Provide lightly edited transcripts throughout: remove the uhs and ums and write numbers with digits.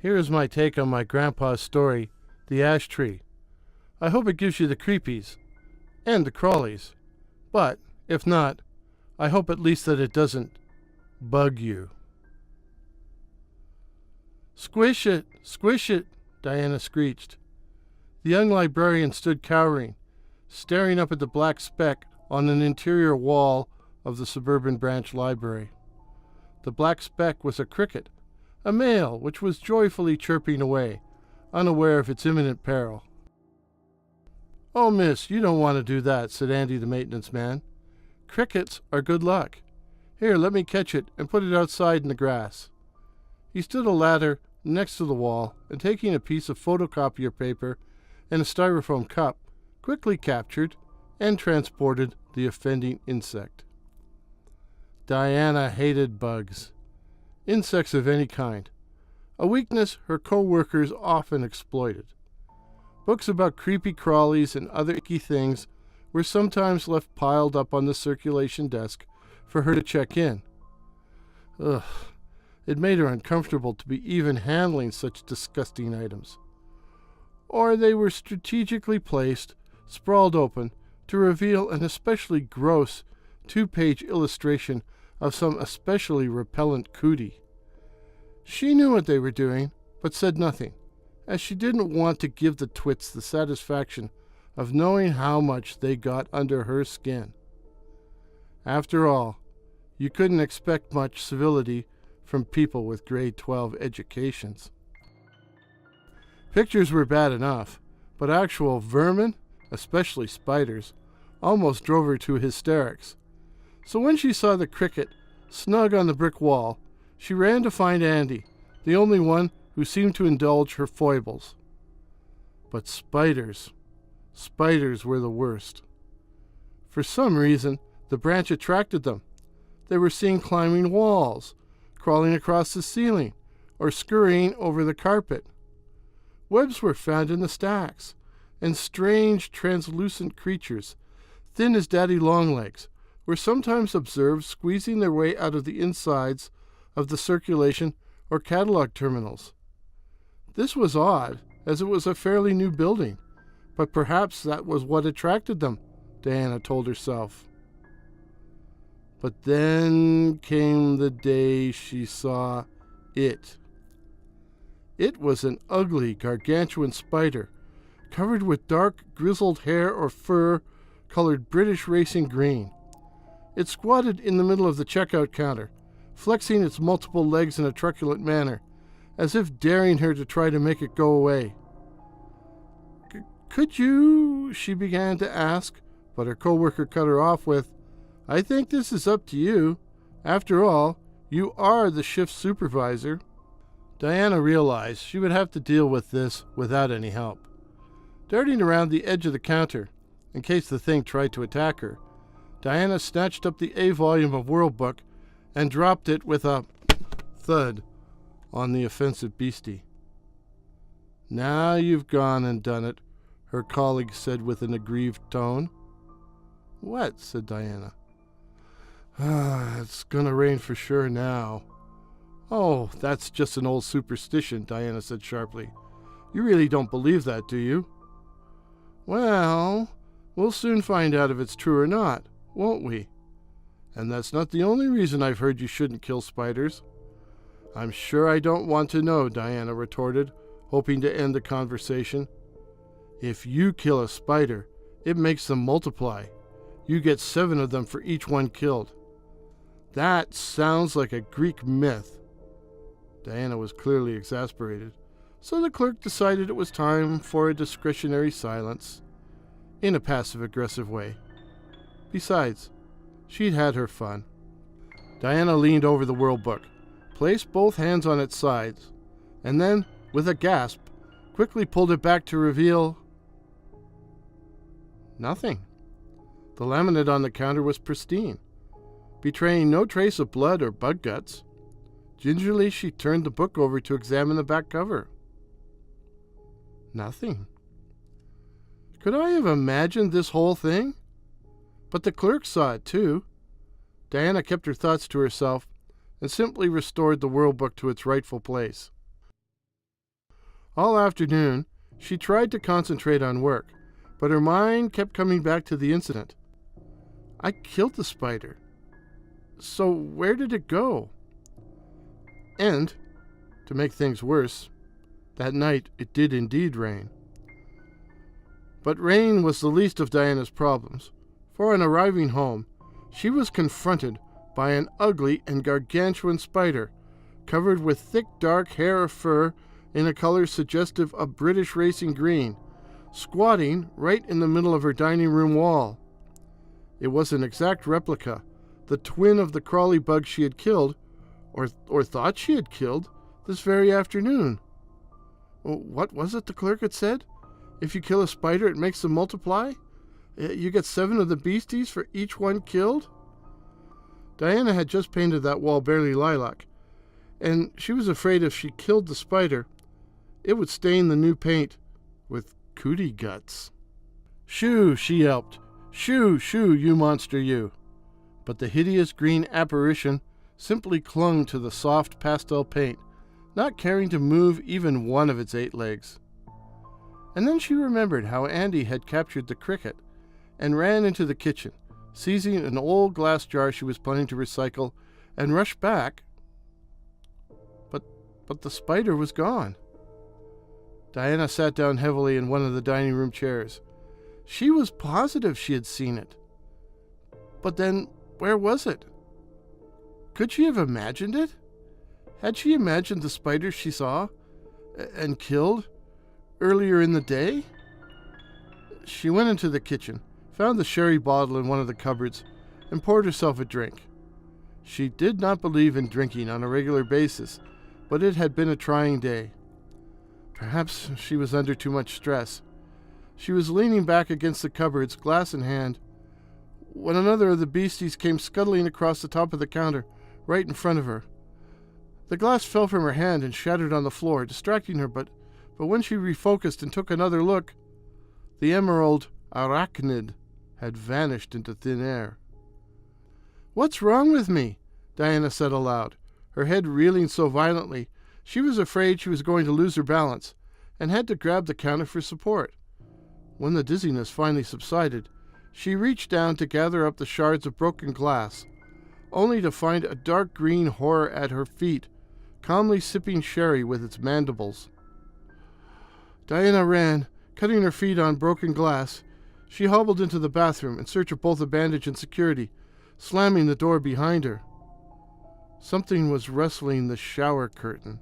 Here is my take on my grandpa's story, The Ash Tree. I hope it gives you the creepies and the crawlies. But, if not, I hope at least that it doesn't bug you. Squish it! Squish it! Diana screeched. The young librarian stood cowering, staring up at the black speck on an interior wall of the suburban branch library. The black speck was a cricket, a male which was joyfully chirping away, unaware of its imminent peril. "Oh, miss, you don't want to do that," said Andy the maintenance man. "Crickets are good luck. Here, let me catch it and put it outside in the grass." He stood a ladder next to the wall, and taking a piece of photocopier paper and a styrofoam cup, quickly captured and transported the offending insect. Diana hated bugs, insects of any kind, a weakness her co-workers often exploited. Books about creepy-crawlies and other icky things were sometimes left piled up on the circulation desk for her to check in. Ugh, it made her uncomfortable to be even handling such disgusting items. Or they were strategically placed, sprawled open, to reveal an especially gross 2-page illustration of some especially repellent cootie. She knew what they were doing, but said nothing, as she didn't want to give the twits the satisfaction of knowing how much they got under her skin. After all, you couldn't expect much civility from people with grade 12 educations. Pictures were bad enough, but actual vermin, especially spiders, almost drove her to hysterics. So when she saw the cricket snug on the brick wall, she ran to find Andy, the only one who seemed to indulge her foibles. But spiders were the worst. For some reason, the branch attracted them. They were seen climbing walls, crawling across the ceiling, or scurrying over the carpet. Webs were found in the stacks, and strange translucent creatures, thin as daddy longlegs, were sometimes observed squeezing their way out of the insides of the circulation or catalog terminals. This was odd, as it was a fairly new building, but perhaps that was what attracted them, Diana told herself. But then came the day she saw it. It was an ugly, gargantuan spider, covered with dark, grizzled hair or fur colored British racing green. It squatted in the middle of the checkout counter, flexing its multiple legs in a truculent manner, as if daring her to try to make it go away. "Could you?" she began to ask, but her co-worker cut her off with, "I think this is up to you. After all, you are the shift supervisor." Diana realized she would have to deal with this without any help. Darting around the edge of the counter, in case the thing tried to attack her, Diana snatched up the A volume of World Book and dropped it with a thud on the offensive beastie. "Now you've gone and done it," her colleague said with an aggrieved tone. "What?" said Diana. It's gonna rain for sure now." "Oh, that's just an old superstition," Diana said sharply. "You really don't believe that, do you?" "Well, we'll soon find out if it's true or not, won't we? And that's not the only reason I've heard you shouldn't kill spiders." "I'm sure I don't want to know," Diana retorted, hoping to end the conversation. "If you kill a spider, it makes them multiply. You get 7 of them for each one killed." "That sounds like a Greek myth." Diana was clearly exasperated, so the clerk decided it was time for a discretionary silence, in a passive-aggressive way. Besides, she'd had her fun. Diana leaned over the World Book, placed both hands on its sides, and then, with a gasp, quickly pulled it back to reveal nothing. The laminate on the counter was pristine, betraying no trace of blood or bug guts. Gingerly, she turned the book over to examine the back cover. Nothing. Could I have imagined this whole thing? But the clerk saw it too. Diana kept her thoughts to herself and simply restored the World Book to its rightful place. All afternoon, she tried to concentrate on work, but her mind kept coming back to the incident. I killed the spider. So where did it go? And, to make things worse, that night it did indeed rain. But rain was the least of Diana's problems, for on arriving home, she was confronted by an ugly and gargantuan spider, covered with thick dark hair of fur in a color suggestive of British racing green, squatting right in the middle of her dining room wall. It was an exact replica, the twin of the crawly bug she had killed, or thought she had killed, this very afternoon. What was it the clerk had said? If you kill a spider, it makes them multiply? You get 7 of the beasties for each one killed? Diana had just painted that wall barely lilac, and she was afraid if she killed the spider, it would stain the new paint with cootie guts. "Shoo!" she yelped. "Shoo, shoo, you monster, you!" But the hideous green apparition simply clung to the soft pastel paint, not caring to move even one of its 8 legs. And then she remembered how Andy had captured the cricket and ran into the kitchen, seizing an old glass jar she was planning to recycle, and rushed back. But the spider was gone. Diana sat down heavily in one of the dining room chairs. She was positive she had seen it. But then, where was it? Could she have imagined it? Had she imagined the spider she saw and killed earlier in the day? She went into the kitchen, found the sherry bottle in one of the cupboards, and poured herself a drink. She did not believe in drinking on a regular basis, but it had been a trying day. Perhaps she was under too much stress. She was leaning back against the cupboards, glass in hand, when another of the beasties came scuttling across the top of the counter, right in front of her. The glass fell from her hand and shattered on the floor, distracting her, but when she refocused and took another look, the emerald arachnid had vanished into thin air. "What's wrong with me?" Diana said aloud, her head reeling so violently she was afraid she was going to lose her balance, and had to grab the counter for support. When the dizziness finally subsided, she reached down to gather up the shards of broken glass, only to find a dark green horror at her feet, calmly sipping sherry with its mandibles. Diana ran, cutting her feet on broken glass. She hobbled into the bathroom in search of both a bandage and security, slamming the door behind her. Something was rustling the shower curtain.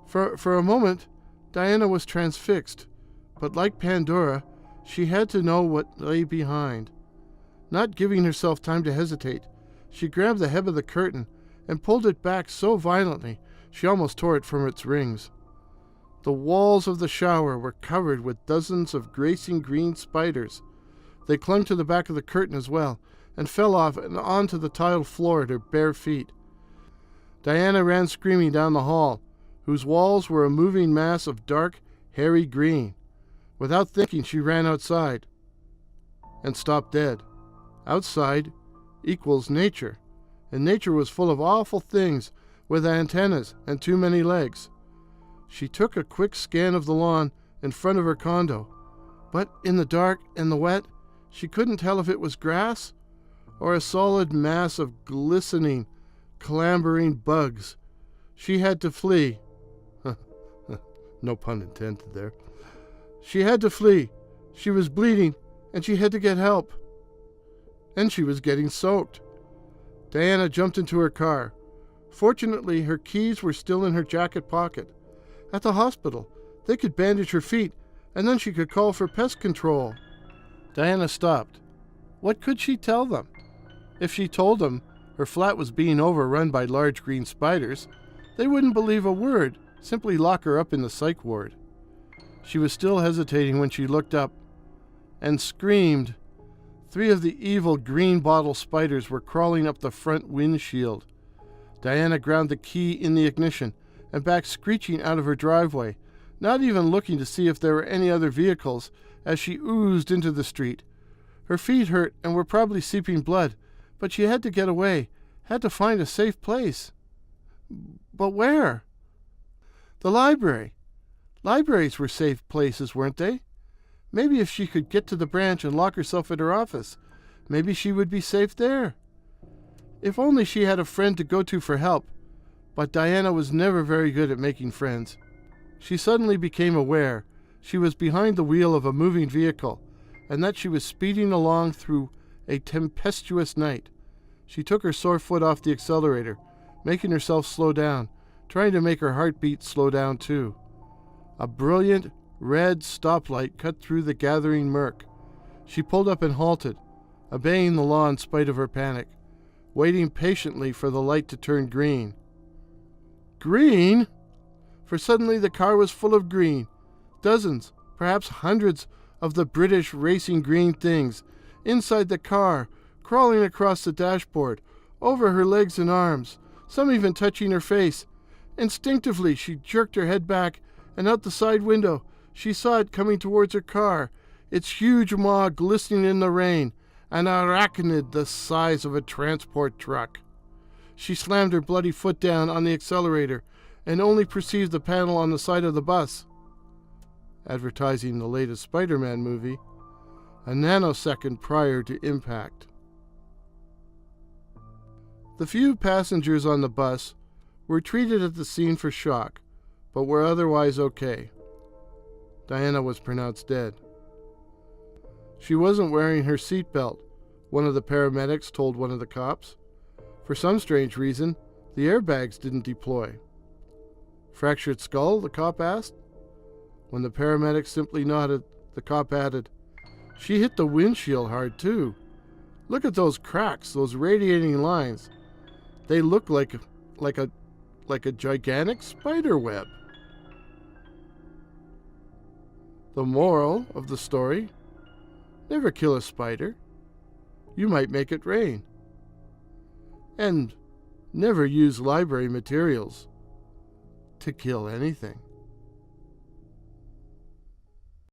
For a moment, Diana was transfixed, but like Pandora, she had to know what lay behind. Not giving herself time to hesitate, she grabbed the hem of the curtain and pulled it back so violently she almost tore it from its rings. The walls of the shower were covered with dozens of racing green spiders. They clung to the back of the curtain as well, and fell off and onto the tiled floor at her bare feet. Diana ran screaming down the hall, whose walls were a moving mass of dark, hairy green. Without thinking, she ran outside and stopped dead. Outside equals nature, and nature was full of awful things with antennas and too many legs. She took a quick scan of the lawn in front of her condo, but in the dark and the wet, she couldn't tell if it was grass or a solid mass of glistening, clambering bugs. She had to flee. No pun intended there. She had to flee. She was bleeding, and she had to get help. And she was getting soaked. Diana jumped into her car. Fortunately, her keys were still in her jacket pocket. At the hospital, they could bandage her feet, and then she could call for pest control. Diana stopped. What could she tell them? If she told them her flat was being overrun by large green spiders, they wouldn't believe a word, simply lock her up in the psych ward. She was still hesitating when she looked up and screamed. 3 of the evil green bottle spiders were crawling up the front windshield. Diana ground the key in the ignition and backed screeching out of her driveway, not even looking to see if there were any other vehicles, as she oozed into the street. Her feet hurt and were probably seeping blood, but she had to get away, had to find a safe place. But where? The library. Libraries were safe places, weren't they? Maybe if she could get to the branch and lock herself in her office, maybe she would be safe there. If only she had a friend to go to for help. But Diana was never very good at making friends. She suddenly became aware she was behind the wheel of a moving vehicle, and that she was speeding along through a tempestuous night. She took her sore foot off the accelerator, making herself slow down, trying to make her heartbeat slow down too. A brilliant red stoplight cut through the gathering murk. She pulled up and halted, obeying the law in spite of her panic, waiting patiently for the light to turn green. Green? For suddenly the car was full of green. Dozens, perhaps hundreds of the British racing green things inside the car, crawling across the dashboard, over her legs and arms, some even touching her face. Instinctively, she jerked her head back, and out the side window, she saw it coming towards her car, its huge maw glistening in the rain, an arachnid the size of a transport truck. She slammed her bloody foot down on the accelerator and only perceived the panel on the side of the bus, advertising the latest Spider-Man movie, a nanosecond prior to impact. The few passengers on the bus were treated at the scene for shock, but were otherwise okay. Diana was pronounced dead. She wasn't wearing her seatbelt, one of the paramedics told one of the cops. For some strange reason, the airbags didn't deploy. Fractured skull? The cop asked. When the paramedic simply nodded, the cop added, "She hit the windshield hard, too. Look at those cracks, those radiating lines. They look like a gigantic spider web." The moral of the story: never kill a spider. You might make it rain. And never use library materials to kill anything.